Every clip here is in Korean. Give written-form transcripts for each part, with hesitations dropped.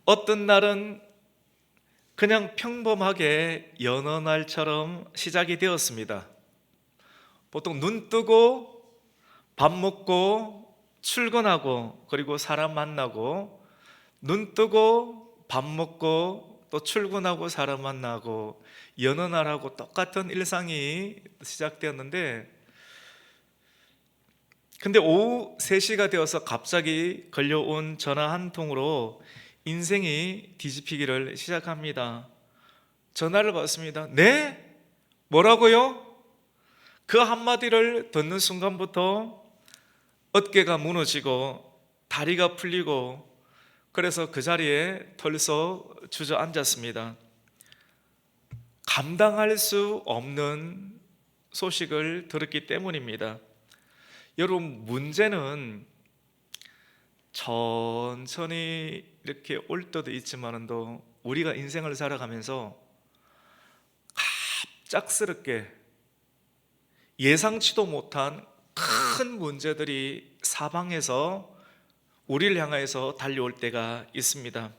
어떤 날은 그냥 평범하게 여느 날처럼 시작이 되었습니다. 보통 눈 뜨고 밥 먹고 출근하고 그리고 사람 만나고, 눈 뜨고 밥 먹고 또 출근하고 사람 만나고, 여느 날하고 똑같은 일상이 시작되었는데, 근데 오후 3시가 되어서 갑자기 걸려온 전화 한 통으로 인생이 뒤집히기를 시작합니다. 전화를 받습니다. 네? 뭐라고요? 그 한마디를 듣는 순간부터 어깨가 무너지고 다리가 풀리고, 그래서 그 자리에 털썩 주저앉았습니다. 감당할 수 없는 소식을 들었기 때문입니다. 여러분, 문제는 천천히 이렇게 올 때도 있지만도 우리가 인생을 살아가면서 짝스럽게 예상치도 못한 큰 문제들이 사방에서 우리를 향해서 달려올 때가 있습니다.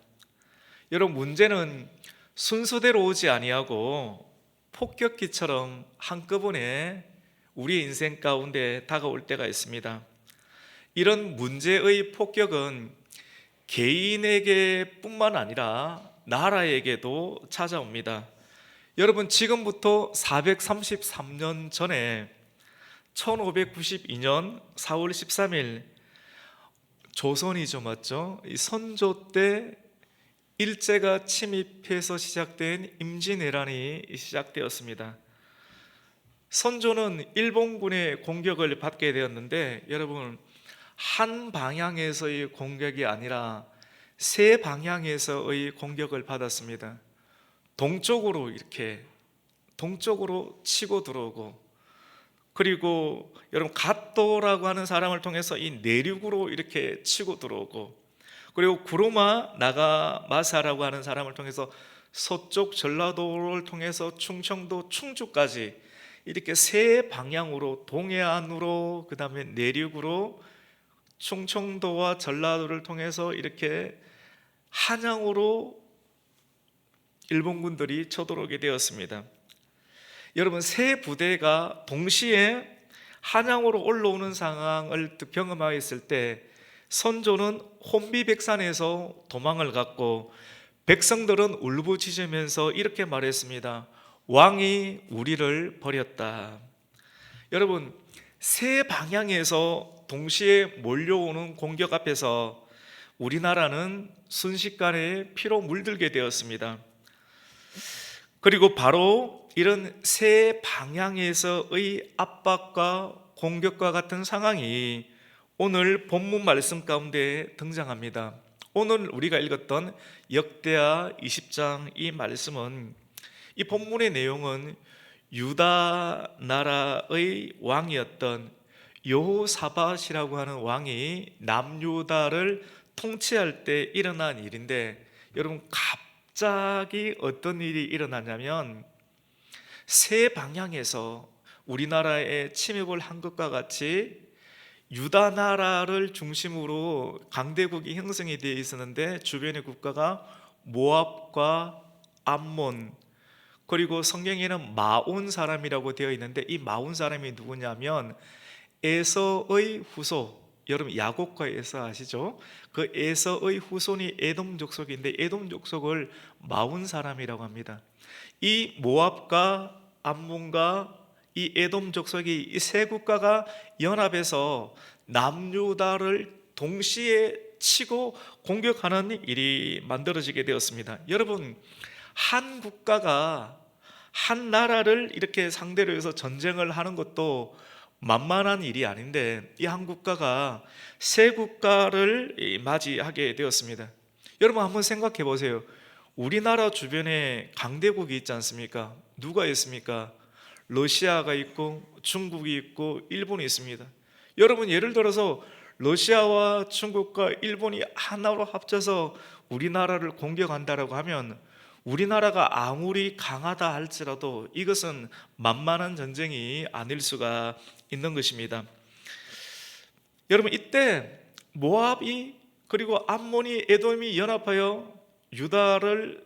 여러분, 문제는 순서대로 오지 아니하고 폭격기처럼 한꺼번에 우리 인생 가운데 다가올 때가 있습니다. 이런 문제의 폭격은 개인에게 뿐만 아니라 나라에게도 찾아옵니다. 여러분, 지금부터 433년 전에 1592년 4월 13일, 조선이죠, 맞죠? 이 선조 때 일제가 침입해서 시작된 임진왜란이 시작되었습니다. 선조는 일본군의 공격을 받게 되었는데, 여러분, 한 방향에서의 공격이 아니라 세 방향에서의 공격을 받았습니다. 동쪽으로 이렇게 동쪽으로 치고 들어오고, 그리고 여러분 갓도라고 하는 사람을 통해서 이 내륙으로 이렇게 치고 들어오고, 그리고 구로마 나가마사라고 하는 사람을 통해서 서쪽 전라도를 통해서 충청도 충주까지 이렇게 세 방향으로, 동해안으로, 그 다음에 내륙으로, 충청도와 전라도를 통해서 이렇게 한양으로 일본군들이 쳐들어오게 되었습니다. 여러분, 세 부대가 동시에 한양으로 올라오는 상황을 경험하였을 때 선조는 혼비백산에서 도망을 갔고, 백성들은 울부짖으면서 이렇게 말했습니다. 왕이 우리를 버렸다. 여러분, 세 방향에서 동시에 몰려오는 공격 앞에서 우리나라는 순식간에 피로 물들게 되었습니다. 그리고 바로 이런 세 방향에서의 압박과 공격과 같은 상황이 오늘 본문 말씀 가운데 등장합니다. 오늘 우리가 읽었던 역대하 20장 이 말씀은, 이 본문의 내용은 유다 나라의 왕이었던 여호사밧이라고 하는 왕이 남유다를 통치할 때 일어난 일인데, 여러분, 갑자기 어떤 일이 일어나냐면 세 방향에서 우리나라에 침입을 한 것과 같이 유다 나라를 중심으로 강대국이 형성이 되어 있었는데, 주변의 국가가 모압과 암몬, 그리고 성경에는 마온 사람이라고 되어 있는데, 이 마온 사람이 누구냐면 에서의 후손, 여러분 야곱과 에서 아시죠? 그 에서의 후손이 에돔 족속인데, 에돔 족속을 마온 사람이라고 합니다. 이 모압과 암몬과 이 에돔 족속이, 이 세 국가가 연합해서 남유다를 동시에 치고 공격하는 일이 만들어지게 되었습니다. 여러분, 한 국가가 한 나라를 이렇게 상대로 해서 전쟁을 하는 것도 만만한 일이 아닌데, 이 한 국가가 세 국가를 맞이하게 되었습니다. 여러분, 한번 생각해 보세요. 우리나라 주변에 강대국이 있지 않습니까? 누가 있습니까? 러시아가 있고 중국이 있고 일본이 있습니다. 여러분, 예를 들어서 러시아와 중국과 일본이 하나로 합쳐서 우리나라를 공격한다라고 하면, 우리나라가 아무리 강하다 할지라도 이것은 만만한 전쟁이 아닐 수가 있는 것입니다. 여러분, 이때 모압이, 그리고 암몬이, 에돔이 연합하여 유다를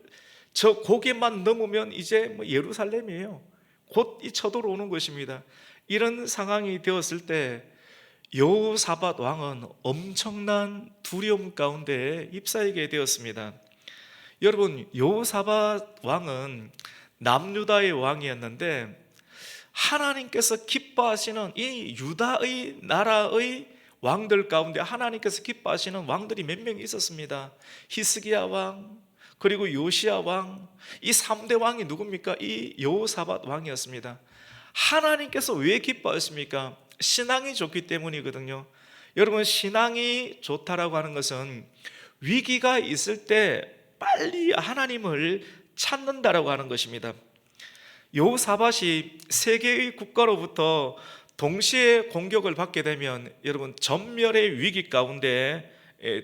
저 고개만 넘으면 이제 뭐 예루살렘이에요. 곧 이 쳐들어 오는 것입니다. 이런 상황이 되었을 때 여호사밧 왕은 엄청난 두려움 가운데 휩싸이게 되었습니다. 여러분, 여호사밧 왕은 남유다의 왕이었는데 하나님께서 기뻐하시는 이 유다의 나라의 왕들 가운데 하나님께서 기뻐하시는 왕들이 몇 명 있었습니다. 히스기야 왕, 그리고 요시야 왕, 이 3대 왕이 누굽니까? 이 여호사밧 왕이었습니다. 하나님께서 왜 기뻐하십니까? 신앙이 좋기 때문이거든요. 여러분, 신앙이 좋다라고 하는 것은 위기가 있을 때 빨리 하나님을 찾는다라고 하는 것입니다. 여호사밧이 세 개의 국가로부터 동시에 공격을 받게 되면 여러분 전멸의 위기 가운데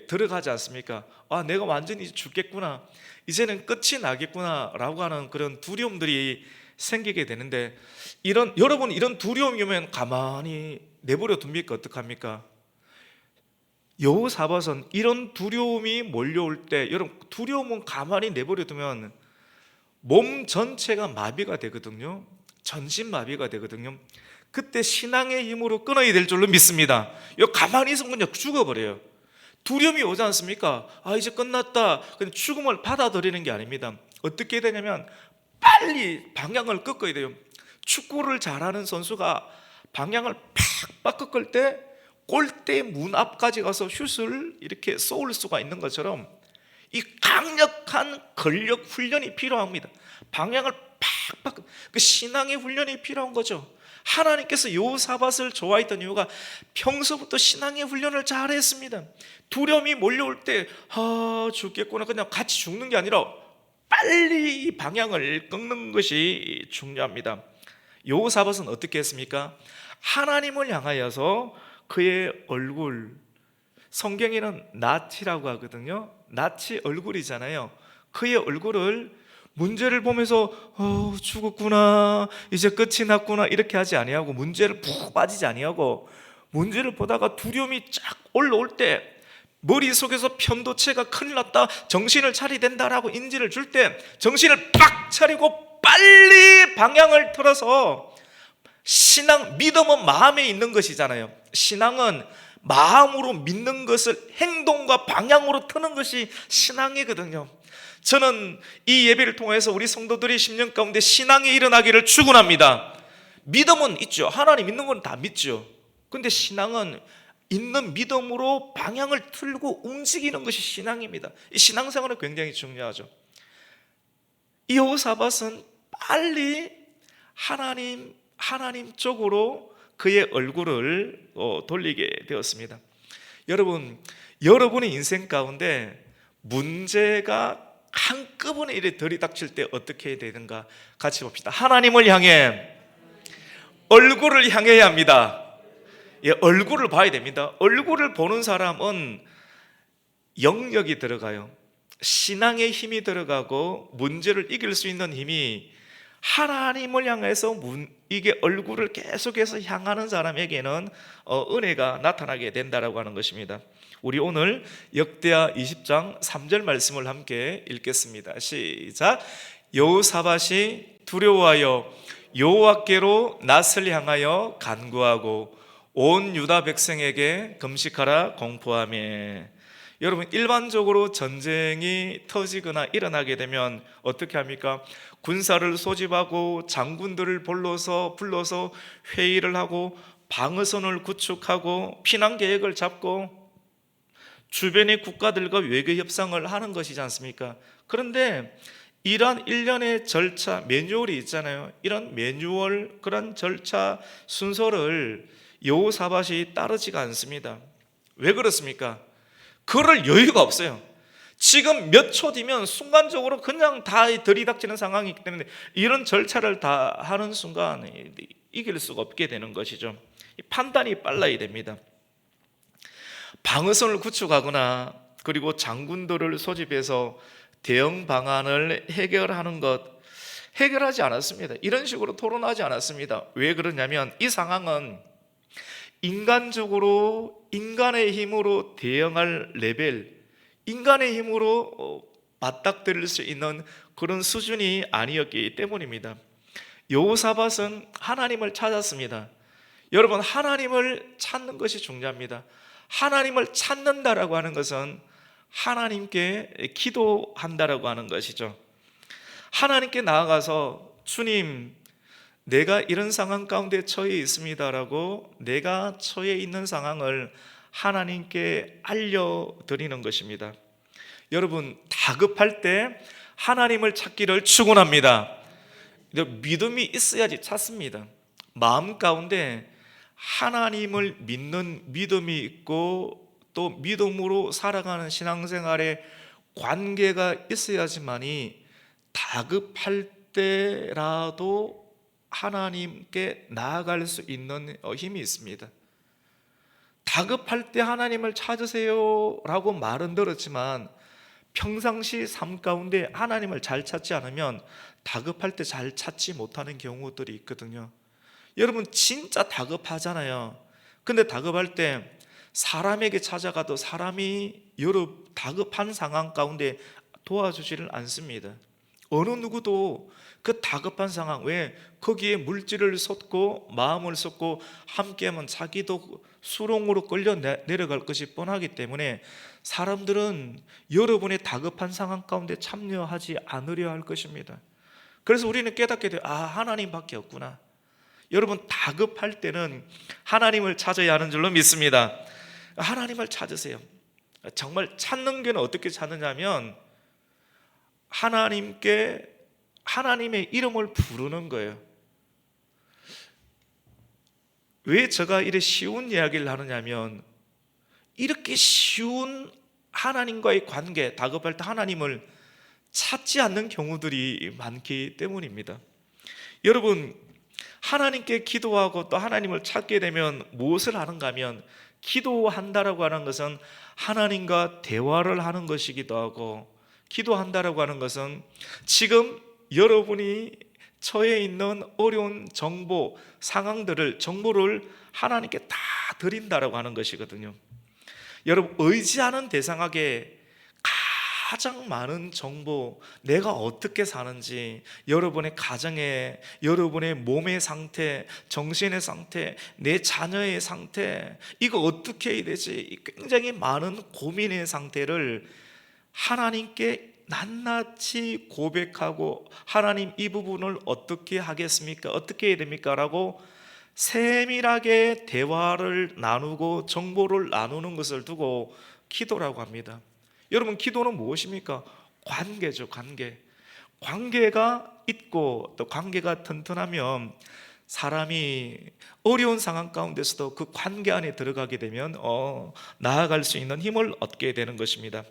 들어가지 않습니까? 아, 내가 완전히 죽겠구나, 이제는 끝이 나겠구나 라고 하는 그런 두려움들이 생기게 되는데, 여러분 이런 두려움이 오면 가만히 내버려 둡니까? 어떡합니까? 여호사밧은 이런 두려움이 몰려올 때, 여러분 두려움은 가만히 내버려 두면 몸 전체가 마비가 되거든요. 전신 마비가 되거든요. 그때 신앙의 힘으로 끊어야 될 줄로 믿습니다. 가만히 있으면 그냥 죽어버려요. 두려움이 오지 않습니까? 아, 이제 끝났다. 그냥 죽음을 받아들이는 게 아닙니다. 어떻게 되냐면 빨리 방향을 꺾어야 돼요. 축구를 잘하는 선수가 방향을 팍 꺾을 때 골대 문 앞까지 가서 슛을 이렇게 쏘을 수가 있는 것처럼 이 강력한 근력 훈련이 필요합니다. 방향을 팍팍, 그 신앙의 훈련이 필요한 거죠. 하나님께서 여호사밧을 좋아했던 이유가 평소부터 신앙의 훈련을 잘했습니다. 두려움이 몰려올 때 죽겠구나, 그냥 같이 죽는 게 아니라 빨리 이 방향을 꺾는 것이 중요합니다. 여호사밧은 어떻게 했습니까? 하나님을 향하여서 그의 얼굴, 성경에는 낯이라고 하거든요. 낯이 얼굴이잖아요. 그의 얼굴을 문제를 보면서 죽었구나, 이제 끝이 났구나 이렇게 하지 아니하고, 문제를 푹 빠지지 아니하고, 문제를 보다가 두려움이 쫙 올라올 때 머릿속에서 편도체가 큰일 났다, 정신을 차려야 된다라고 인지를 줄 때 정신을 팍 차리고 빨리 방향을 틀어서, 신앙, 믿음은 마음에 있는 것이잖아요. 신앙은 마음으로 믿는 것을 행동과 방향으로 트는 것이 신앙이거든요. 저는 이 예배를 통해서 우리 성도들이 10년 가운데 신앙이 일어나기를 축원합니다. 믿음은 있죠. 하나님 믿는 건 다 믿죠. 근데 신앙은 있는 믿음으로 방향을 틀고 움직이는 것이 신앙입니다. 이 신앙생활은 굉장히 중요하죠. 이 여호사밧은 빨리 하나님 쪽으로 그의 얼굴을 돌리게 되었습니다. 여러분, 여러분의 인생 가운데 문제가 한꺼번에 이래 들이닥칠 때 어떻게 해야 되는가 같이 봅시다. 하나님을 향해 얼굴을 향해야 합니다. 얼굴을 봐야 됩니다. 얼굴을 보는 사람은 영역이 들어가요. 신앙의 힘이 들어가고 문제를 이길 수 있는 힘이 하나님을 향해서 이게 얼굴을 계속해서 향하는 사람에게는 은혜가 나타나게 된다라고 하는 것입니다. 우리 오늘 역대하 20장 3절 말씀을 함께 읽겠습니다. 시작. 여호사밧이 두려워하여 여호와께로 낯을 향하여 간구하고 온 유다 백성에게 금식하라 공포하며. 여러분, 일반적으로 전쟁이 터지거나 일어나게 되면 어떻게 합니까? 군사를 소집하고 장군들을 불러서 회의를 하고 방어선을 구축하고 피난 계획을 잡고 주변의 국가들과 외교 협상을 하는 것이지 않습니까? 그런데 이러한 일련의 절차, 매뉴얼이 있잖아요. 이런 매뉴얼, 그런 절차 순서를 여호사밧이 따르지가 않습니다. 왜 그렇습니까? 그럴 여유가 없어요. 지금 몇 초 뒤면 순간적으로 그냥 다 들이닥치는 상황이 있기 때문에 이런 절차를 다 하는 순간 이길 수가 없게 되는 것이죠. 판단이 빨라야 됩니다. 방어선을 구축하거나 그리고 장군들을 소집해서 대응 방안을 해결하는 것, 해결하지 않았습니다. 이런 식으로 토론하지 않았습니다. 왜 그러냐면 이 상황은 인간적으로 인간의 힘으로 대응할 레벨, 인간의 힘으로 맞닥뜨릴 수 있는 그런 수준이 아니었기 때문입니다. 여호사밧은 하나님을 찾았습니다. 여러분, 하나님을 찾는 것이 중요합니다. 하나님을 찾는다라고 하는 것은 하나님께 기도한다라고 하는 것이죠. 하나님께 나아가서 주님, 내가 이런 상황 가운데 처해 있습니다라고 내가 처해 있는 상황을 하나님께 알려드리는 것입니다. 여러분, 다급할 때 하나님을 찾기를 축원합니다. 믿음이 있어야지 찾습니다. 마음 가운데 하나님을 믿는 믿음이 있고 또 믿음으로 살아가는 신앙생활에 관계가 있어야지만이 다급할 때라도 하나님께 나아갈 수 있는 힘이 있습니다. 다급할 때 하나님을 찾으세요 라고 말은 들었지만 평상시 삶 가운데 하나님을 잘 찾지 않으면 다급할 때 잘 찾지 못하는 경우들이 있거든요. 여러분, 진짜 다급하잖아요. 근데 다급할 때 사람에게 찾아가도 사람이 여러분 다급한 상황 가운데 도와주지를 않습니다. 어느 누구도 그 다급한 상황, 왜 거기에 물질을 쏟고 마음을 쏟고 함께하면 자기도 수렁으로 끌려 내려갈 것이 뻔하기 때문에 사람들은 여러분의 다급한 상황 가운데 참여하지 않으려 할 것입니다. 그래서 우리는 깨닫게 돼요. 하나님밖에 없구나. 여러분, 다급할 때는 하나님을 찾아야 하는 줄로 믿습니다. 하나님을 찾으세요. 정말 찾는 게는 어떻게 찾느냐면 하나님의 이름을 부르는 거예요. 왜 제가 이렇게 쉬운 이야기를 하느냐면 이렇게 쉬운 하나님과의 관계, 다급할 때 하나님을 찾지 않는 경우들이 많기 때문입니다. 여러분, 하나님께 기도하고 또 하나님을 찾게 되면 무엇을 하는가 하면 기도한다라고 하는 것은 하나님과 대화를 하는 것이기도 하고, 기도한다라고 하는 것은 지금 여러분이 처해 있는 어려운 정보를 하나님께 다 드린다라고 하는 것이거든요. 여러분, 의지하는 대상에게 가장 많은 정보, 내가 어떻게 사는지, 여러분의 가정에, 여러분의 몸의 상태, 정신의 상태, 내 자녀의 상태, 이거 어떻게 해야 되지? 굉장히 많은 고민의 상태를 하나님께 낱낱이 고백하고, 하나님 이 부분을 어떻게 하겠습니까? 어떻게 해야 됩니까? 라고 세밀하게 대화를 나누고 정보를 나누는 것을 두고 기도라고 합니다. 여러분, 기도는 무엇입니까? 관계죠. 관계가 있고 또 관계가 튼튼하면 사람이 어려운 상황 가운데서도 그 관계 안에 들어가게 되면 나아갈 수 있는 힘을 얻게 되는 것입니다.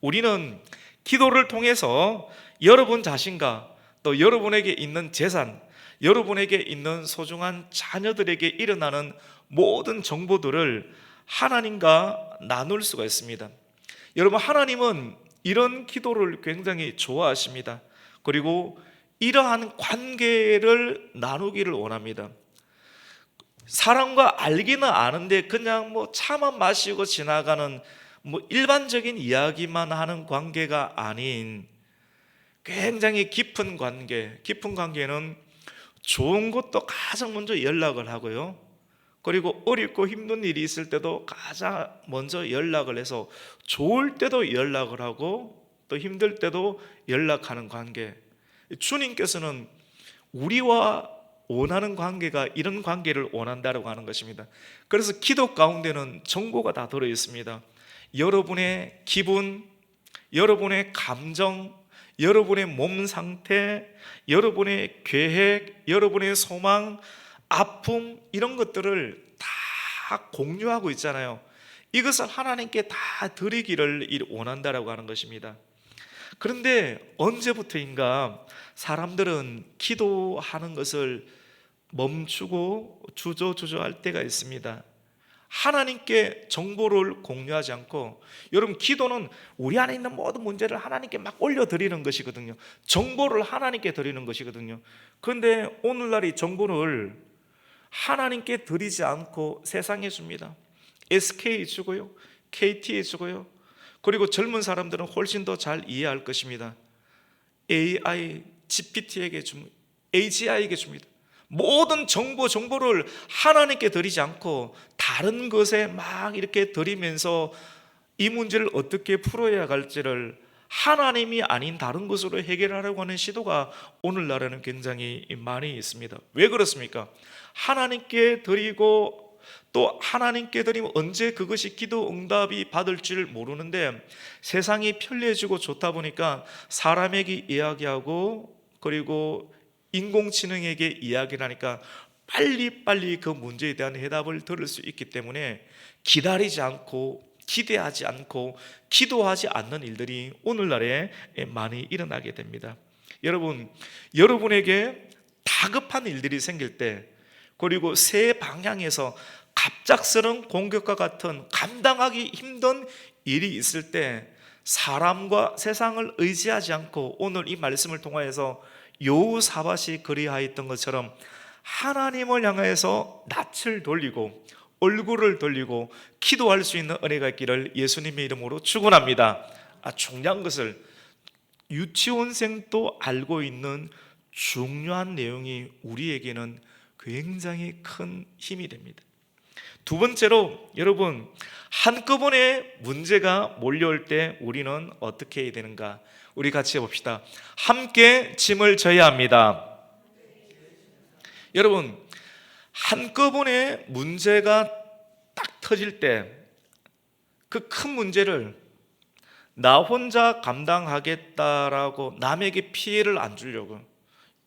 우리는 기도를 통해서 여러분 자신과 또 여러분에게 있는 재산, 여러분에게 있는 소중한 자녀들에게 일어나는 모든 정보들을 하나님과 나눌 수가 있습니다. 여러분, 하나님은 이런 기도를 굉장히 좋아하십니다. 그리고 이러한 관계를 나누기를 원합니다. 사람과 알기는 아는데 그냥 차만 마시고 지나가는 일반적인 이야기만 하는 관계가 아닌 굉장히 깊은 관계는 좋은 것도 가장 먼저 연락을 하고요, 그리고 어렵고 힘든 일이 있을 때도 가장 먼저 연락을 해서 좋을 때도 연락을 하고 또 힘들 때도 연락하는 관계. 주님께서는 우리와 원하는 관계가 이런 관계를 원한다고 하는 것입니다. 그래서 기도 가운데는 정보가 다 들어 있습니다. 여러분의 기분, 여러분의 감정, 여러분의 몸 상태, 여러분의 계획, 여러분의 소망, 아픔, 이런 것들을 다 공유하고 있잖아요. 이것을 하나님께 다 드리기를 원한다라고 하는 것입니다. 그런데 언제부터인가 사람들은 기도하는 것을 멈추고 주저할 때가 있습니다. 하나님께 정보를 공유하지 않고, 여러분, 기도는 우리 안에 있는 모든 문제를 하나님께 막 올려드리는 것이거든요. 정보를 하나님께 드리는 것이거든요. 그런데 오늘날 이 정보를 하나님께 드리지 않고 세상에 줍니다. SK 주고요, KT에 주고요, 그리고 젊은 사람들은 훨씬 더 잘 이해할 것입니다. AI, GPT에게 줍니다. AGI에게 줍니다. 모든 정보를 하나님께 드리지 않고 다른 것에 막 이렇게 드리면서 이 문제를 어떻게 풀어야 할지를 하나님이 아닌 다른 것으로 해결하려고 하는 시도가 오늘날에는 굉장히 많이 있습니다. 왜 그렇습니까? 하나님께 드리고 또 하나님께 드리면 언제 그것이 기도 응답이 받을지를 모르는데, 세상이 편리해지고 좋다 보니까 사람에게 이야기하고 그리고 인공지능에게 이야기를 하니까 빨리빨리 그 문제에 대한 해답을 들을 수 있기 때문에 기다리지 않고 기대하지 않고 기도하지 않는 일들이 오늘날에 많이 일어나게 됩니다. 여러분에게 다급한 일들이 생길 때, 그리고 새 방향에서 갑작스러운 공격과 같은 감당하기 힘든 일이 있을 때 사람과 세상을 의지하지 않고, 오늘 이 말씀을 통하여서 여호사밧이 그리하였던 것처럼 하나님을 향해서 낯을 돌리고 얼굴을 돌리고 기도할 수 있는 은혜가 있기를 예수님의 이름으로 축원합니다. 중요한 것을 유치원생도 알고 있는 중요한 내용이 우리에게는 굉장히 큰 힘이 됩니다. 두 번째로, 여러분, 한꺼번에 문제가 몰려올 때 우리는 어떻게 해야 되는가? 우리 같이 해봅시다. 함께 짐을 져야 합니다. 여러분, 한꺼번에 문제가 딱 터질 때 그 큰 문제를 나 혼자 감당하겠다라고 남에게 피해를 안 주려고,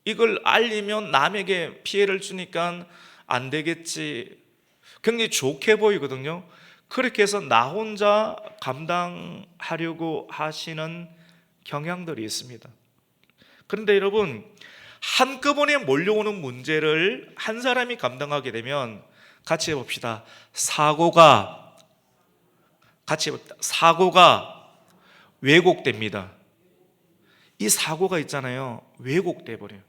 이걸 알리면 남에게 피해를 주니까 안 되겠지, 굉장히 좋게 보이거든요. 그렇게 해서 나 혼자 감당하려고 하시는 경향들이 있습니다. 그런데 여러분, 한꺼번에 몰려오는 문제를 한 사람이 감당하게 되면 같이 해봅시다. 사고가 왜곡됩니다. 이 사고가 있잖아요, 왜곡돼 버려요.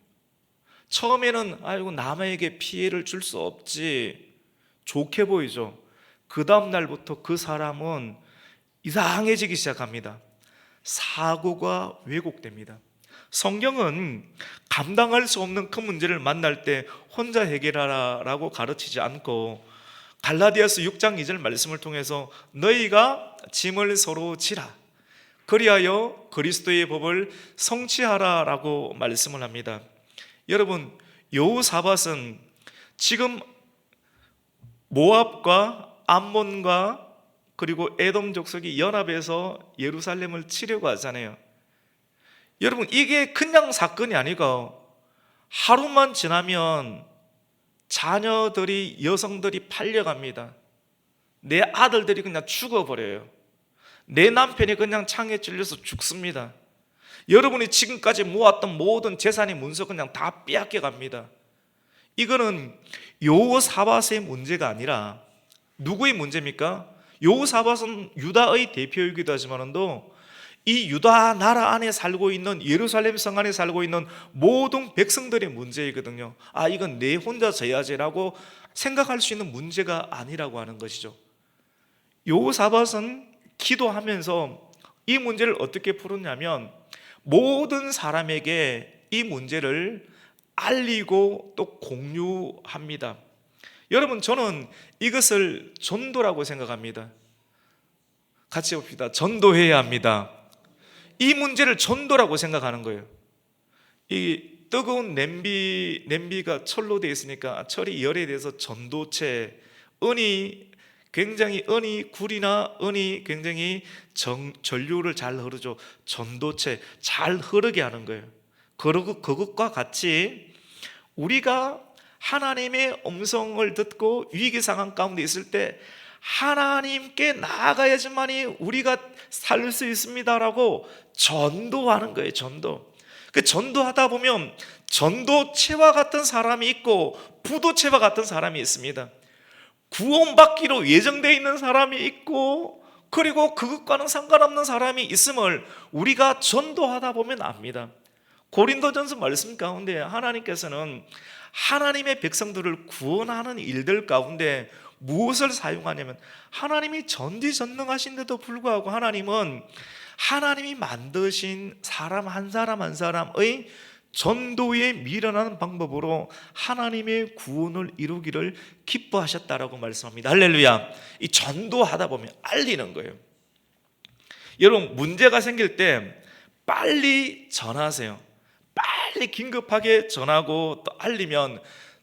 처음에는 아이고 남에게 피해를 줄 수 없지, 좋게 보이죠. 그 다음 날부터 그 사람은 이상해지기 시작합니다. 사고가 왜곡됩니다. 성경은 감당할 수 없는 큰 문제를 만날 때 혼자 해결하라고 가르치지 않고, 갈라디아서 6장 2절 말씀을 통해서 너희가 짐을 서로 지라, 그리하여 그리스도의 법을 성취하라라고 말씀을 합니다. 여러분, 여호사밧은 지금 모압과 암몬과 그리고 에돔 족속이 연합해서 예루살렘을 치려고 하잖아요. 여러분, 이게 그냥 사건이 아니고 하루만 지나면 자녀들이, 여성들이 팔려갑니다. 내 아들들이 그냥 죽어버려요. 내 남편이 그냥 창에 찔려서 죽습니다. 여러분이 지금까지 모았던 모든 재산의 문서 그냥 다 빼앗겨 갑니다. 이거는 여호사밧의 문제가 아니라 누구의 문제입니까? 여호사밧은 유다의 대표이기도 하지만도 이 유다 나라 안에 살고 있는, 예루살렘 성 안에 살고 있는 모든 백성들의 문제이거든요. 이건 내 혼자 져야지라고 생각할 수 있는 문제가 아니라고 하는 것이죠. 여호사밧은 기도하면서 이 문제를 어떻게 풀었냐면, 모든 사람에게 이 문제를 알리고 또 공유합니다. 여러분, 저는 이것을 전도라고 생각합니다. 같이 봅시다. 전도해야 합니다. 이 문제를 전도라고 생각하는 거예요. 이 뜨거운 냄비가 철로 되어 있으니까 철이 열에 대해서 전도체, 은이 굴이나 은이 굉장히 전류를 잘 흐르죠. 전도체 잘 흐르게 하는 거예요. 그리고 그것과 같이 우리가 하나님의 음성을 듣고 위기 상황 가운데 있을 때 하나님께 나아가야지만이 우리가 살 수 있습니다라고 전도하는 거예요. 그 전도하다 보면 전도체와 같은 사람이 있고 부도체와 같은 사람이 있습니다. 구원받기로 예정되어 있는 사람이 있고, 그리고 그것과는 상관없는 사람이 있음을 우리가 전도하다 보면 압니다. 고린도전서 말씀 가운데 하나님께서는 하나님의 백성들을 구원하는 일들 가운데 무엇을 사용하냐면, 하나님이 전지전능하신데도 불구하고 하나님은 하나님이 만드신 사람 한 사람 한 사람의 전도에 미련한 방법으로 하나님의 구원을 이루기를 기뻐하셨다라고 말씀합니다. 할렐루야. 이 전도하다 보면 알리는 거예요. 여러분, 문제가 생길 때 빨리 전하세요. 빨리 긴급하게 전하고 또 알리면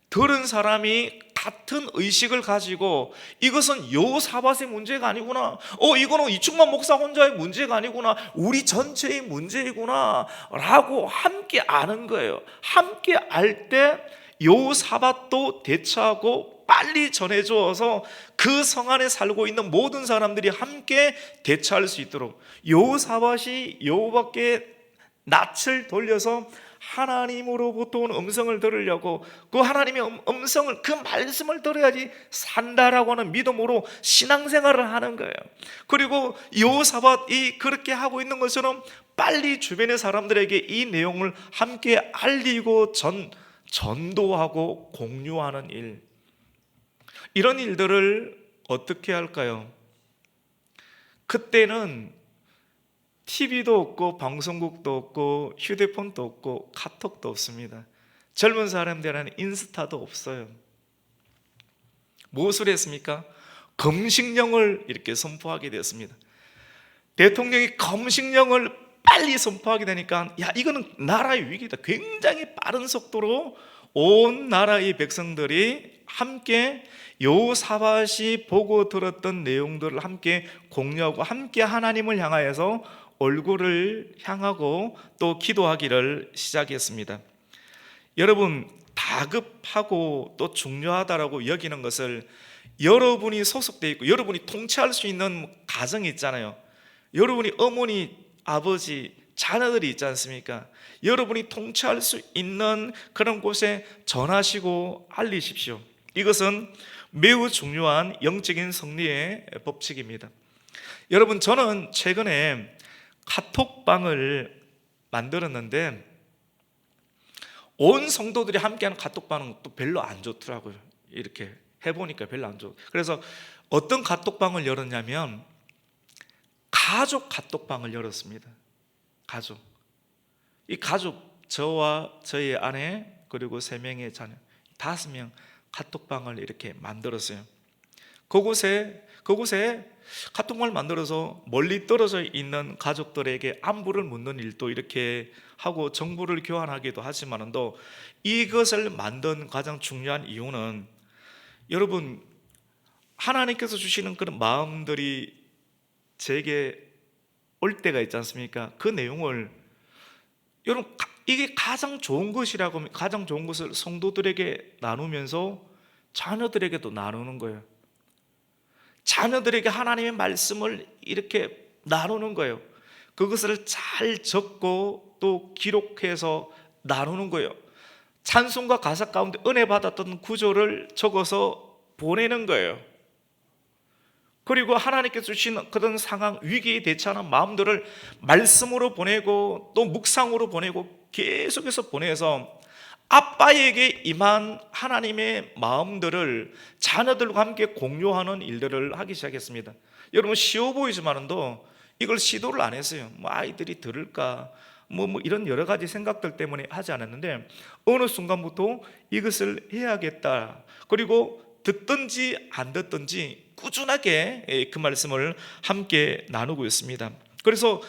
들은 사람이 같은 의식을 가지고 이것은 여호사밧의 문제가 아니구나, 이거는 이충만 목사 혼자의 문제가 아니구나, 우리 전체의 문제이구나 라고 함께 아는 거예요. 함께 알 때 여호사밧도 대처하고 빨리 전해줘서 그 성 안에 살고 있는 모든 사람들이 함께 대처할 수 있도록, 여호사밧이 여호와께 낯을 돌려서 하나님으로부터 온 음성을 들으려고 그 하나님의 음성을, 그 말씀을 들어야지 산다라고 하는 믿음으로 신앙생활을 하는 거예요. 그리고 여호사밧이 그렇게 하고 있는 것처럼 빨리 주변의 사람들에게 이 내용을 함께 알리고 전도하고 공유하는 일, 이런 일들을 어떻게 할까요? 그때는 TV도 없고 방송국도 없고 휴대폰도 없고 카톡도 없습니다. 젊은 사람들은 인스타도 없어요. 무엇을 했습니까? 금식령을 이렇게 선포하게 되었습니다. 대통령이 금식령을 빨리 선포하게 되니까, 이거는 나라의 위기다. 굉장히 빠른 속도로 온 나라의 백성들이 함께 여호사밧이 보고 들었던 내용들을 함께 공유하고 함께 하나님을 향하여서 얼굴을 향하고 또 기도하기를 시작했습니다. 여러분, 다급하고 또 중요하다라고 여기는 것을, 여러분이 소속되어 있고 여러분이 통치할 수 있는 가정이 있잖아요. 여러분이 어머니, 아버지, 자녀들이 있지 않습니까? 여러분이 통치할 수 있는 그런 곳에 전하시고 알리십시오. 이것은 매우 중요한 영적인 승리의 법칙입니다. 여러분, 저는 최근에 카톡방을 만들었는데 온 성도들이 함께하는 카톡방은 또 별로 안 좋더라고요. 이렇게 해보니까 별로 안 좋아요. 그래서 어떤 카톡방을 열었냐면 가족 카톡방을 열었습니다. 이 가족, 저와 저희 아내 그리고 3명의 자녀, 5명 카톡방을 이렇게 만들었어요. 그곳에 카톡방을 만들어서 멀리 떨어져 있는 가족들에게 안부를 묻는 일도 이렇게 하고 정보를 교환하기도 하지만도, 이것을 만든 가장 중요한 이유는, 여러분, 하나님께서 주시는 그런 마음들이 제게 올 때가 있지 않습니까? 그 내용을, 여러분, 이게 가장 좋은 것이라고 하면 가장 좋은 것을 성도들에게 나누면서 자녀들에게도 나누는 거예요. 자녀들에게 하나님의 말씀을 이렇게 나누는 거예요. 그것을 잘 적고 또 기록해서 나누는 거예요. 찬송가 가사 가운데 은혜 받았던 구절을 적어서 보내는 거예요. 그리고 하나님께서 주신 그런 상황, 위기에 대처하는 마음들을 말씀으로 보내고 또 묵상으로 보내고 계속해서 보내서 아빠에게 임한 하나님의 마음들을 자녀들과 함께 공유하는 일들을 하기 시작했습니다. 여러분, 쉬워 보이지만도 이걸 시도를 안 했어요. 아이들이 들을까 이런 여러 가지 생각들 때문에 하지 않았는데, 어느 순간부터 이것을 해야겠다. 그리고 듣든지 안 듣든지 꾸준하게 그 말씀을 함께 나누고 있습니다. 그래서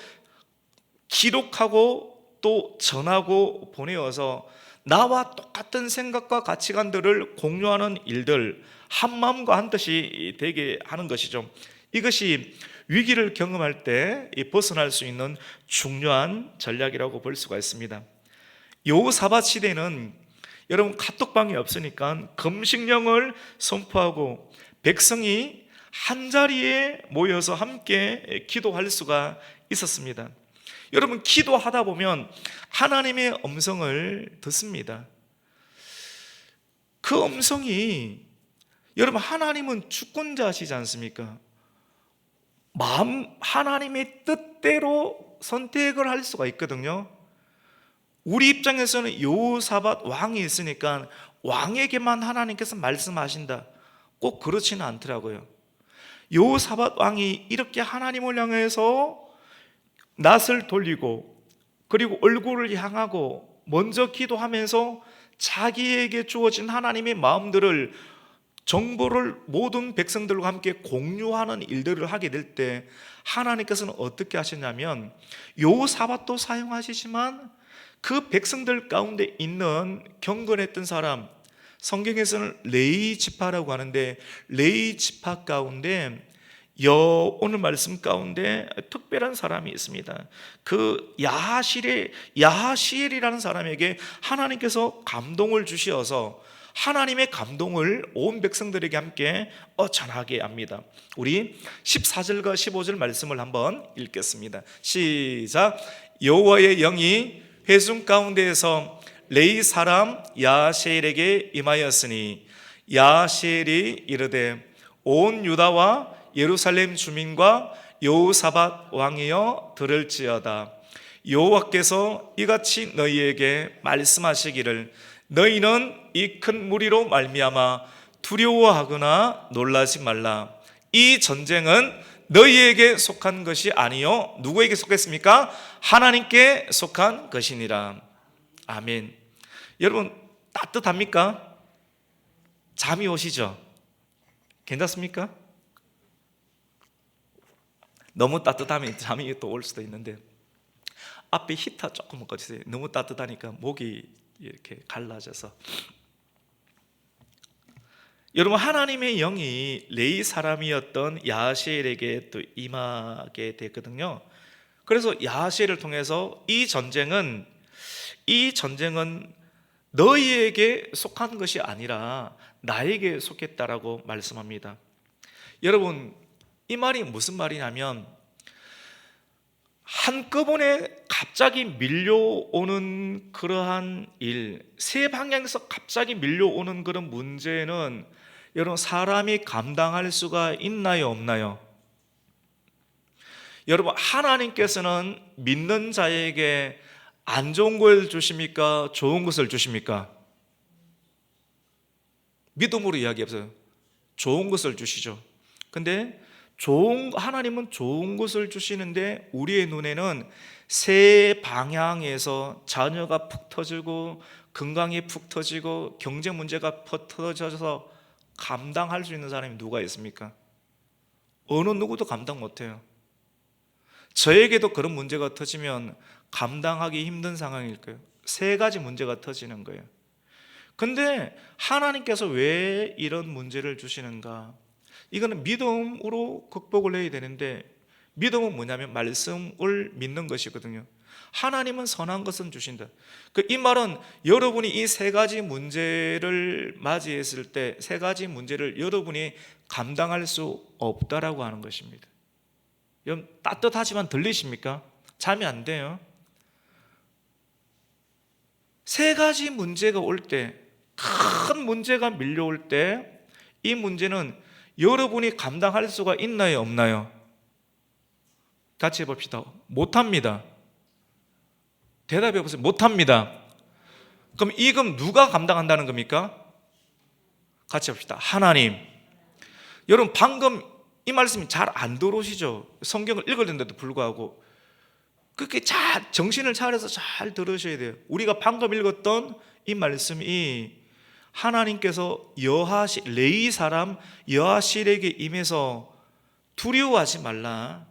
기록하고 또 전하고 보내어서 나와 똑같은 생각과 가치관들을 공유하는 일들, 한 마음과 한 뜻이 되게 하는 것이죠. 이것이 위기를 경험할 때 벗어날 수 있는 중요한 전략이라고 볼 수가 있습니다. 여호사밧 시대는 여러분 카톡방이 없으니까 금식령을 선포하고 백성이 한자리에 모여서 함께 기도할 수가 있었습니다. 여러분, 기도하다 보면 하나님의 음성을 듣습니다. 그 음성이, 여러분, 하나님은 주권자시지 않습니까? 하나님의 뜻대로 선택을 할 수가 있거든요. 우리 입장에서는 여호사밧 왕이 있으니까 왕에게만 하나님께서 말씀하신다, 꼭 그렇지는 않더라고요. 여호사밧 왕이 이렇게 하나님을 향해서 낯을 돌리고 그리고 얼굴을 향하고 먼저 기도하면서 자기에게 주어진 하나님의 마음들을 정보를 모든 백성들과 함께 공유하는 일들을 하게 될 때 하나님께서는 어떻게 하셨냐면 여호사밧도 사용하시지만 그 백성들 가운데 있는 경건했던 사람, 성경에서는 레위 지파라고 하는데 레위 지파 가운데 오늘 말씀 가운데 특별한 사람이 있습니다. 그 야하시엘이라는 사람에게 하나님께서 감동을 주시어서 하나님의 감동을 온 백성들에게 함께 전하게 합니다. 우리 14절과 15절 말씀을 한번 읽겠습니다. 시작. 여호와의 영이 회중 가운데에서 레위 사람 야하시엘에게 임하였으니 야하시엘이 이르되 온 유다와 예루살렘 주민과 여호사밧 왕이여 들을지어다. 여호와께서 이같이 너희에게 말씀하시기를 너희는 이 큰 무리로 말미암아 두려워하거나 놀라지 말라. 이 전쟁은 너희에게 속한 것이 아니요 누구에게 속했습니까? 하나님께 속한 것이니라. 아멘. 여러분 따뜻합니까? 잠이 오시죠? 괜찮습니까? 너무 따뜻하면 잠이 또 올 수도 있는데 앞에 히터 조금 꺼주세요. 너무 따뜻하니까 목이 이렇게 갈라져서. 여러분 하나님의 영이 레위 사람이었던 야하시엘에게 또 임하게 됐거든요. 그래서 야하시엘을 통해서 이 전쟁은 너희에게 속한 것이 아니라 나에게 속했다라고 말씀합니다. 여러분 이 말이 무슨 말이냐면 한꺼번에 갑자기 밀려오는 그러한 일, 세 방향에서 갑자기 밀려오는 그런 문제는 여러분 사람이 감당할 수가 있나요 없나요? 여러분 하나님께서는 믿는 자에게 안 좋은 걸 주십니까? 좋은 것을 주십니까? 믿음으로 이야기해보세요. 좋은 것을 주시죠. 근데 하나님은 좋은 것을 주시는데 우리의 눈에는 세 방향에서 자녀가 푹 터지고 건강이 푹 터지고 경제 문제가 푹 터져서 감당할 수 있는 사람이 누가 있습니까? 어느 누구도 감당 못해요. 저에게도 그런 문제가 터지면 감당하기 힘든 상황일 거예요. 세 가지 문제가 터지는 거예요. 근데 하나님께서 왜 이런 문제를 주시는가? 이거는 믿음으로 극복을 해야 되는데 믿음은 뭐냐면 말씀을 믿는 것이거든요. 하나님은 선한 것은 주신다. 이 말은 여러분이 이 세 가지 문제를 맞이했을 때 세 가지 문제를 여러분이 감당할 수 없다라고 하는 것입니다. 여러분 따뜻하지만 들리십니까? 잠이 안 돼요. 세 가지 문제가 올 때, 큰 문제가 밀려올 때 이 문제는 여러분이 감당할 수가 있나요 없나요? 같이 해봅시다. 못합니다. 대답해 보세요. 못합니다. 그럼 이건 누가 감당한다는 겁니까? 같이 합시다. 하나님. 여러분 방금 이 말씀이 잘 안 들어오시죠? 성경을 읽었는데도 불구하고 그렇게 잘 정신을 차려서 잘 들으셔야 돼요. 우리가 방금 읽었던 이 말씀이 하나님께서 레위 사람 여하실에게 임해서 두려워하지 말라.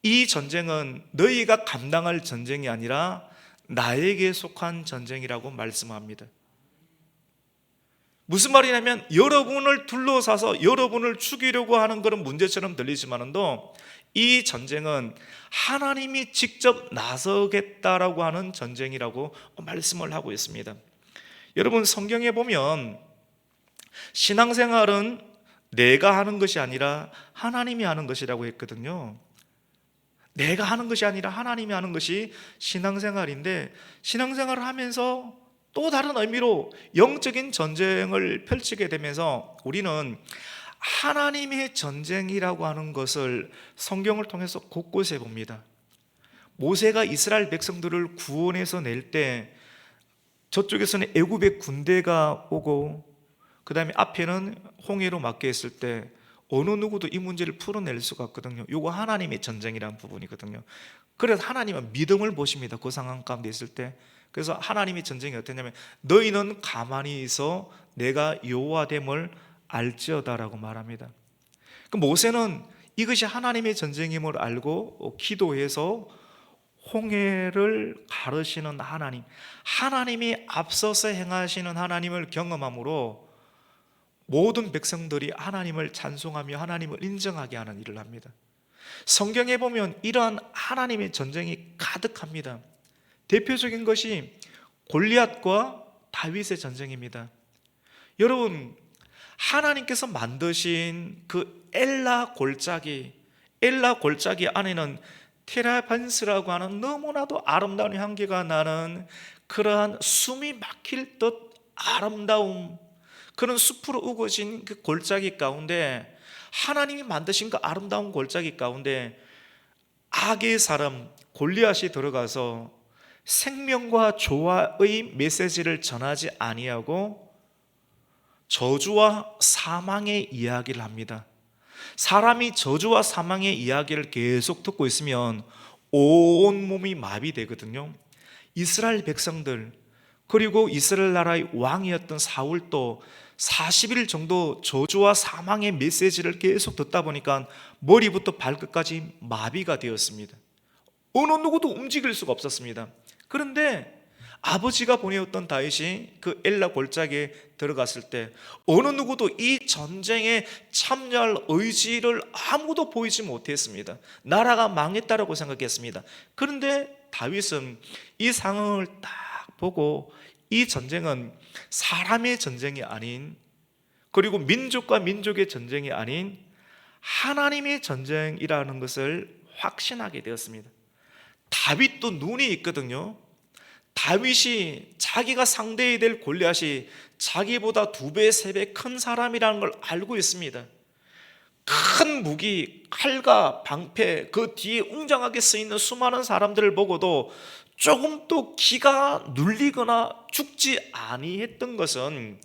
이 전쟁은 너희가 감당할 전쟁이 아니라 나에게 속한 전쟁이라고 말씀합니다. 무슨 말이냐면 여러분을 둘러싸서 여러분을 죽이려고 하는 그런 문제처럼 들리지만도 이 전쟁은 하나님이 직접 나서겠다라고 하는 전쟁이라고 말씀을 하고 있습니다. 여러분 성경에 보면 신앙생활은 내가 하는 것이 아니라 하나님이 하는 것이라고 했거든요. 내가 하는 것이 아니라 하나님이 하는 것이 신앙생활인데 신앙생활을 하면서 또 다른 의미로 영적인 전쟁을 펼치게 되면서 우리는 하나님의 전쟁이라고 하는 것을 성경을 통해서 곳곳에 봅니다. 모세가 이스라엘 백성들을 구원해서 낼 때 저쪽에서는 애굽의 군대가 오고 그 다음에 앞에는 홍해로 막혀 있을 때 어느 누구도 이 문제를 풀어낼 수가 없거든요. 이거 하나님의 전쟁이라는 부분이거든요. 그래서 하나님은 믿음을 보십니다. 그 상황 가운데 있을 때. 그래서 하나님의 전쟁이 어땠냐면 너희는 가만히 있어 내가 여호와됨을 알지어다라고 말합니다. 그 모세는 이것이 하나님의 전쟁임을 알고 기도해서 홍해를 가르시는 하나님, 하나님이 앞서서 행하시는 하나님을 경험함으로 모든 백성들이 하나님을 찬송하며 하나님을 인정하게 하는 일을 합니다. 성경에 보면 이러한 하나님의 전쟁이 가득합니다. 대표적인 것이 골리앗과 다윗의 전쟁입니다. 여러분, 하나님께서 만드신 그 엘라 골짜기 안에는 테라반스라고 하는 너무나도 아름다운 향기가 나는 그러한 숨이 막힐 듯 아름다움, 그런 숲으로 우거진 그 골짜기 가운데, 하나님이 만드신 그 아름다운 골짜기 가운데 악의 사람 골리앗이 들어가서 생명과 조화의 메시지를 전하지 아니하고 저주와 사망의 이야기를 합니다. 사람이 저주와 사망의 이야기를 계속 듣고 있으면 온 몸이 마비되거든요. 이스라엘 백성들, 그리고 이스라엘 나라의 왕이었던 사울도 40일 정도 저주와 사망의 메시지를 계속 듣다 보니까 머리부터 발끝까지 마비가 되었습니다. 어느 누구도 움직일 수가 없었습니다. 그런데 아버지가 보내었던 다윗이 그 엘라 골짜기에 들어갔을 때 어느 누구도 이 전쟁에 참여할 의지를 아무도 보이지 못했습니다. 나라가 망했다라고 생각했습니다. 그런데 다윗은 이 상황을 딱 보고 이 전쟁은 사람의 전쟁이 아닌, 그리고 민족과 민족의 전쟁이 아닌 하나님의 전쟁이라는 것을 확신하게 되었습니다. 다윗도 눈이 있거든요. 다윗이 자기가 상대해야 될 골리앗이 자기보다 2배, 3배 큰 사람이라는 걸 알고 있습니다. 큰 무기, 칼과 방패, 그 뒤에 웅장하게 쓰이는 수많은 사람들을 보고도 조금도 기가 눌리거나 죽지 아니했던 것은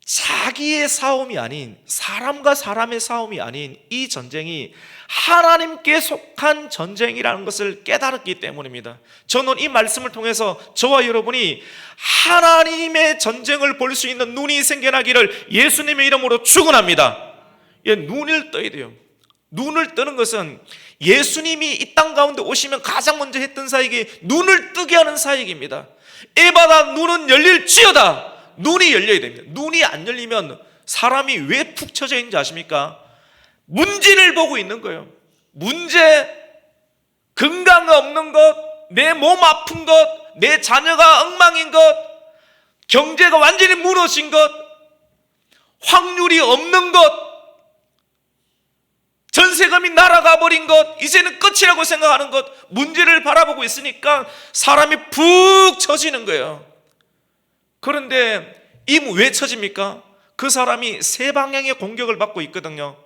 자기의 싸움이 아닌, 사람과 사람의 싸움이 아닌 이 전쟁이 하나님께 속한 전쟁이라는 것을 깨달았기 때문입니다. 저는 이 말씀을 통해서 저와 여러분이 하나님의 전쟁을 볼 수 있는 눈이 생겨나기를 예수님의 이름으로 축원합니다. 눈을 떠야 돼요. 눈을 뜨는 것은 예수님이 이 땅 가운데 오시면 가장 먼저 했던 사역이 눈을 뜨게 하는 사역입니다. 에바다 눈은 열릴지어다. 눈이 열려야 됩니다. 눈이 안 열리면 사람이 왜 푹 처져 있는지 아십니까? 문제를 보고 있는 거예요. 문제, 건강 없는 것, 내 몸 아픈 것, 내 자녀가 엉망인 것, 경제가 완전히 무너진 것, 확률이 없는 것, 전세금이 날아가 버린 것, 이제는 끝이라고 생각하는 것, 문제를 바라보고 있으니까 사람이 푹 처지는 거예요. 그런데 왜 처집니까? 그 사람이 세 방향의 공격을 받고 있거든요.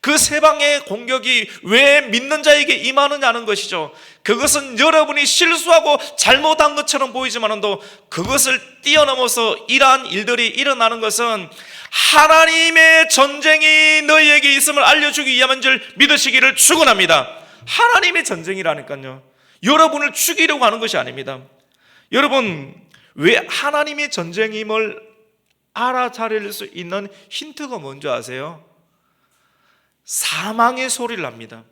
그 세 방향의 공격이 왜 믿는 자에게 임하느냐는 것이죠. 그것은 여러분이 실수하고 잘못한 것처럼 보이지만도 그것을 뛰어넘어서 이러한 일들이 일어나는 것은 하나님의 전쟁이 너희에게 있음을 알려주기 위함인 줄 믿으시기를 축원합니다. 하나님의 전쟁이라니까요. 여러분을 죽이려고 하는 것이 아닙니다. 여러분, 왜 하나님의 전쟁임을 알아차릴 수 있는 힌트가 뭔지 아세요? 사망의 소리를 합니다.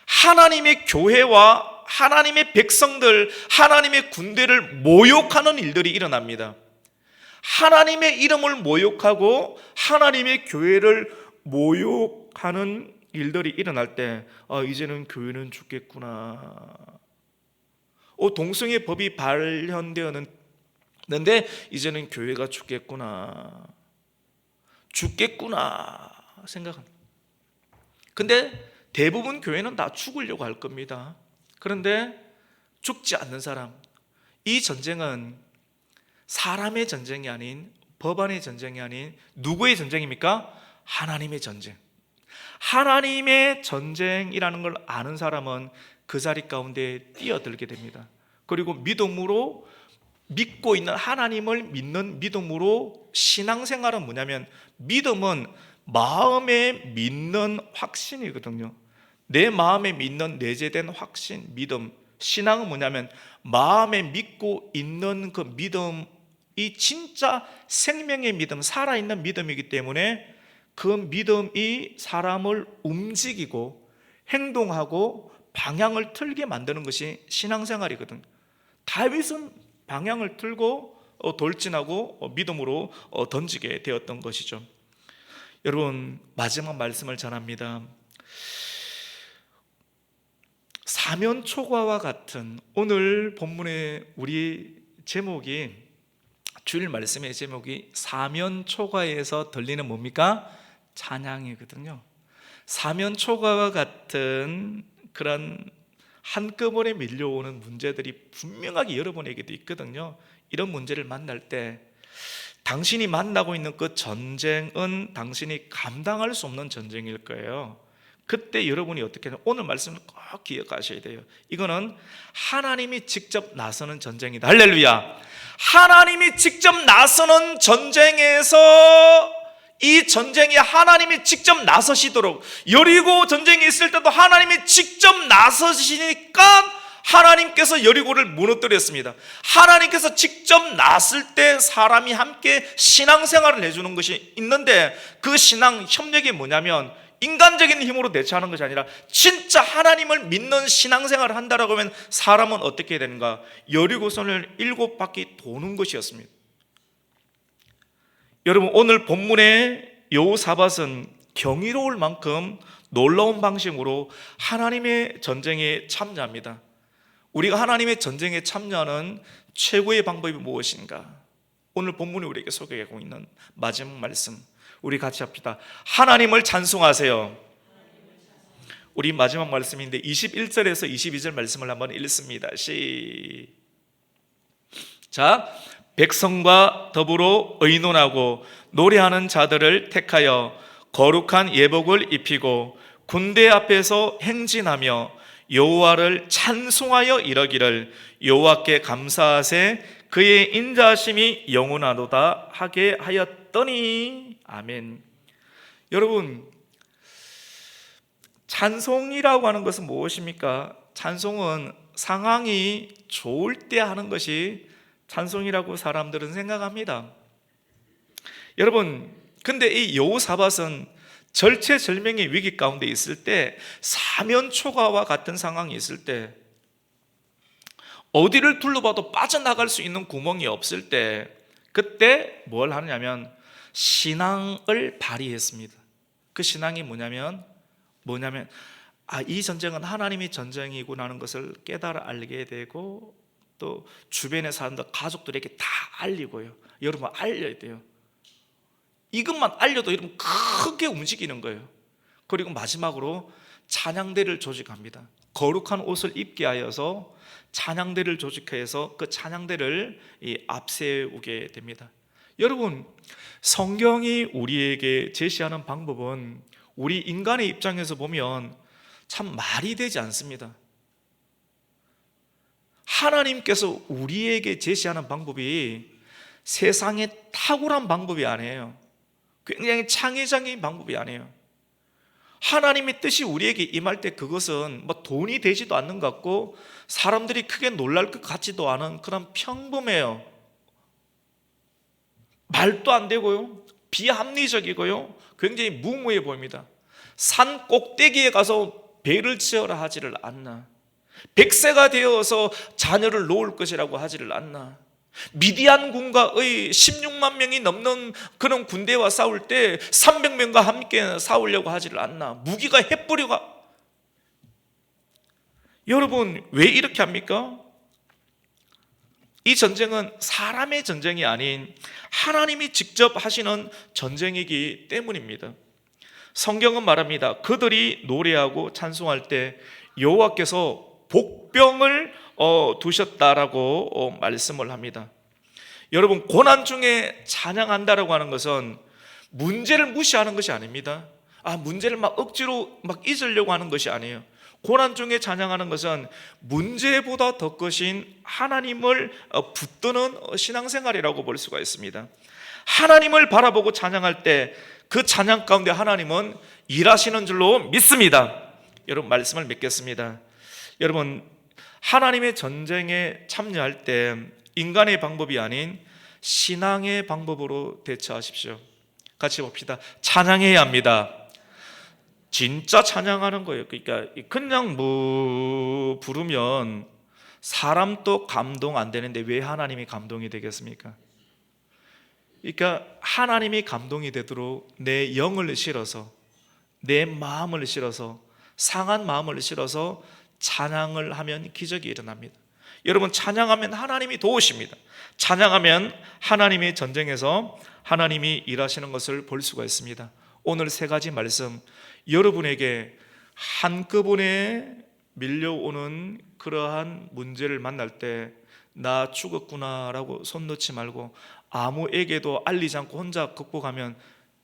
하나님의 교회와 하나님의 백성들, 하나님의 군대를 모욕하는 일들이 일어납니다. 하나님의 이름을 모욕하고 하나님의 교회를 모욕하는 일들이 일어날 때 이제는 교회는 죽겠구나. 동성애 법이 발현되었는데 이제는 교회가 죽겠구나 생각합니다. 근데 대부분 교회는 다 죽으려고 할 겁니다. 그런데 죽지 않는 사람, 이 전쟁은 사람의 전쟁이 아닌, 법안의 전쟁이 아닌 누구의 전쟁입니까? 하나님의 전쟁. 하나님의 전쟁이라는 걸 아는 사람은 그 자리 가운데 뛰어들게 됩니다. 그리고 믿음으로 믿고 있는 하나님을 믿는 믿음으로 신앙생활은 뭐냐면 믿음은 마음에 믿는 확신이거든요. 내 마음에 믿는 내재된 확신, 믿음. 신앙은 뭐냐면 마음에 믿고 있는 그 믿음이 진짜 생명의 믿음, 살아있는 믿음이기 때문에 그 믿음이 사람을 움직이고 행동하고 방향을 틀게 만드는 것이 신앙생활이거든요. 다윗은 방향을 틀고 돌진하고 믿음으로 던지게 되었던 것이죠. 여러분, 마지막 말씀을 전합니다. 사면초가와 같은, 오늘 본문의 우리 제목이, 주일 말씀의 제목이 사면초가에서 들리는 뭡니까? 찬양이거든요. 사면초가와 같은 그런 한꺼번에 밀려오는 문제들이 분명하게 여러분에게도 있거든요. 이런 문제를 만날 때 당신이 만나고 있는 그 전쟁은 당신이 감당할 수 없는 전쟁일 거예요. 그때 여러분이 어떻게 하냐, 오늘 말씀을 꼭 기억하셔야 돼요. 이거는 하나님이 직접 나서는 전쟁이다. 할렐루야. 하나님이 직접 나서는 전쟁에서, 이 전쟁에 하나님이 직접 나서시도록, 여리고 전쟁이 있을 때도 하나님이 직접 나서시니까 하나님께서 여리고를 무너뜨렸습니다. 하나님께서 직접 나설 때 사람이 함께 신앙생활을 해주는 것이 있는데, 그 신앙 협력이 뭐냐면 인간적인 힘으로 대처하는 것이 아니라 진짜 하나님을 믿는 신앙생활을 한다라고 하면 사람은 어떻게 되는가? 여리고선을 7바퀴 도는 것이었습니다. 여러분, 오늘 본문의 여호사밧은 경이로울 만큼 놀라운 방식으로 하나님의 전쟁에 참여합니다. 우리가 하나님의 전쟁에 참여하는 최고의 방법이 무엇인가? 오늘 본문이 우리에게 소개하고 있는 마지막 말씀, 우리 같이 합시다. 하나님을 찬송하세요. 우리 마지막 말씀인데 21절에서 22절 말씀을 한번 읽습니다. 시작. 백성과 더불어 의논하고 노래하는 자들을 택하여 거룩한 예복을 입히고 군대 앞에서 행진하며 여호와를 찬송하여 이러기를, 여호와께 감사하세, 그의 인자하심이 영원하도다 하게 하였더니. 아멘. 여러분, 찬송이라고 하는 것은 무엇입니까? 찬송은 상황이 좋을 때 하는 것이 찬송이라고 사람들은 생각합니다. 여러분, 근데 이 여호사밧은 절체절명의 위기 가운데 있을 때, 사면초가와 같은 상황이 있을 때, 어디를 둘러봐도 빠져나갈 수 있는 구멍이 없을 때, 그때 뭘 하느냐면 신앙을 발휘했습니다. 그 신앙이 뭐냐면 이 전쟁은 하나님의 전쟁이구나 하는 것을 깨달아 알게 되고, 또 주변의 사람들, 가족들에게 다 알리고요. 여러분, 알려야 돼요. 이것만 알려도 여러분 크게 움직이는 거예요. 그리고 마지막으로 찬양대를 조직합니다. 거룩한 옷을 입게 하여서 찬양대를 조직해서 그 찬양대를 앞세우게 됩니다. 여러분, 성경이 우리에게 제시하는 방법은 우리 인간의 입장에서 보면 참 말이 되지 않습니다. 하나님께서 우리에게 제시하는 방법이 세상에 탁월한 방법이 아니에요. 굉장히 창의적인 방법이 아니에요. 하나님의 뜻이 우리에게 임할 때 그것은 뭐 돈이 되지도 않는 것 같고 사람들이 크게 놀랄 것 같지도 않은 그런 평범해요. 말도 안 되고요, 비합리적이고요, 굉장히 무모해 보입니다. 산 꼭대기에 가서 배를 지어라 하지를 않나, 100세가 되어서 자녀를 놓을 것이라고 하지를 않나, 미디안 군과의 16만 명이 넘는 그런 군대와 싸울 때 300명과 함께 싸우려고 하지를 않나, 무기가 햇불이가. 여러분, 왜 이렇게 합니까? 이 전쟁은 사람의 전쟁이 아닌 하나님이 직접 하시는 전쟁이기 때문입니다. 성경은 말합니다. 그들이 노래하고 찬송할 때 여호와께서 복병을 두셨다라고 말씀을 합니다. 여러분, 고난 중에 찬양한다라고 하는 것은 문제를 무시하는 것이 아닙니다. 문제를 막 억지로 막 잊으려고 하는 것이 아니에요. 고난 중에 찬양하는 것은 문제보다 더 크신 하나님을 붙드는 신앙생활이라고 볼 수가 있습니다. 하나님을 바라보고 찬양할 때 그 찬양 가운데 하나님은 일하시는 줄로 믿습니다. 여러분, 말씀을 맺겠습니다. 여러분, 하나님의 전쟁에 참여할 때 인간의 방법이 아닌 신앙의 방법으로 대처하십시오. 같이 봅시다. 찬양해야 합니다. 진짜 찬양하는 거예요. 그러니까 그냥 부르면 사람도 감동 안 되는데 왜 하나님이 감동이 되겠습니까? 그러니까 하나님이 감동이 되도록 내 영을 실어서, 내 마음을 실어서, 상한 마음을 실어서 찬양을 하면 기적이 일어납니다. 여러분, 찬양하면 하나님이 도우십니다. 찬양하면 하나님의 전쟁에서 하나님이 일하시는 것을 볼 수가 있습니다. 오늘 세 가지 말씀, 여러분에게 한꺼번에 밀려오는 그러한 문제를 만날 때 나 죽었구나라고 손 놓지 말고 아무에게도 알리지 않고 혼자 극복하면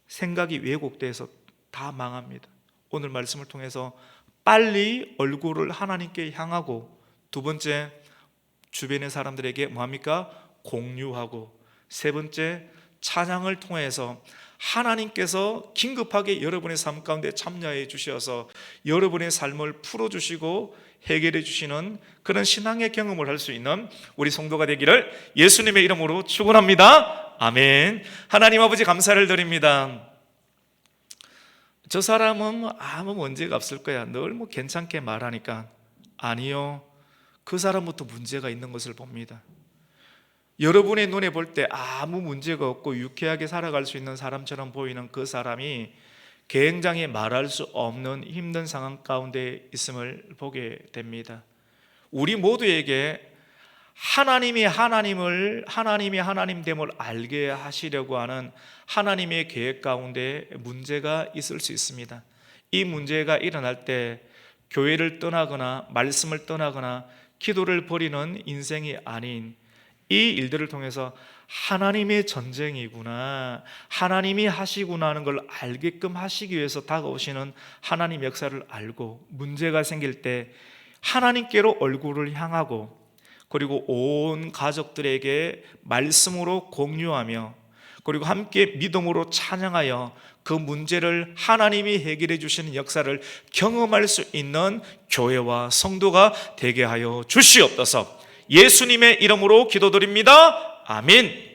생각이 왜곡돼서 다 망합니다. 오늘 말씀을 통해서 빨리 얼굴을 하나님께 향하고, 두 번째, 주변의 사람들에게 뭐합니까? 공유하고, 세 번째, 찬양을 통해서 하나님께서 긴급하게 여러분의 삶 가운데 참여해 주셔서 여러분의 삶을 풀어주시고 해결해 주시는 그런 신앙의 경험을 할 수 있는 우리 성도가 되기를 예수님의 이름으로 축원합니다. 아멘. 하나님 아버지, 감사를 드립니다. 저 사람은 아무 문제가 없을 거야, 늘 괜찮게 말하니까. 아니요, 그 사람부터 문제가 있는 것을 봅니다. 여러분의 눈에 볼 때 아무 문제가 없고 유쾌하게 살아갈 수 있는 사람처럼 보이는 그 사람이 굉장히 말할 수 없는 힘든 상황 가운데 있음을 보게 됩니다. 우리 모두에게 하나님이 하나님됨을 알게 하시려고 하는 하나님의 계획 가운데 문제가 있을 수 있습니다. 이 문제가 일어날 때 교회를 떠나거나 말씀을 떠나거나 기도를 버리는 인생이 아닌, 이 일들을 통해서 하나님의 전쟁이구나, 하나님이 하시구나 하는 걸 알게끔 하시기 위해서 다가오시는 하나님 역사를 알고, 문제가 생길 때 하나님께로 얼굴을 향하고, 그리고 온 가족들에게 말씀으로 공유하며, 그리고 함께 믿음으로 찬양하여 그 문제를 하나님이 해결해 주시는 역사를 경험할 수 있는 교회와 성도가 되게 하여 주시옵소서. 예수님의 이름으로 기도드립니다. 아멘.